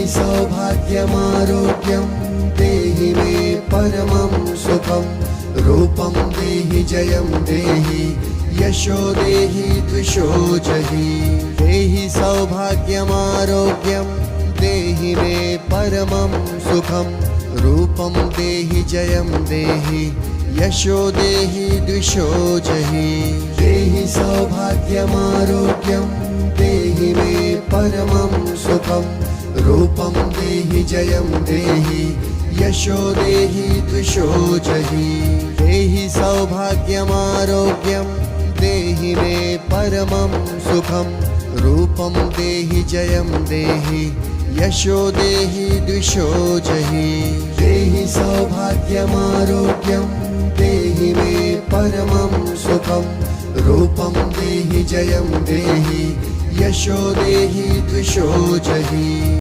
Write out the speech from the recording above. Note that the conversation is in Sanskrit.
देहि सौभाग्यमारोग्यं देहि मे परमं सुखं रूपं देहि जयं देहि यशो देहि द्विषो जहि देहि सौभाग्यमारोग्यं देहि मे परमं सुखं रूपं देहि जयं देहि यशो देहि द्विषो जहि देहि सौभाग्यमारोग्यं देहि मे परमं सुखं रूपं देहि जयं देहि यशो देहि द्विषो जहि देहि सौभाग्यमारोग्यं देहि मे परमं सुखं रूपं देहि जयं देहि यशो देहि द्विषो जहि देहि सौभाग्यमारोग्यं देहि मे परमं सुखं रूपं देहि जयं देहि यशो देहि द्विषो जहि।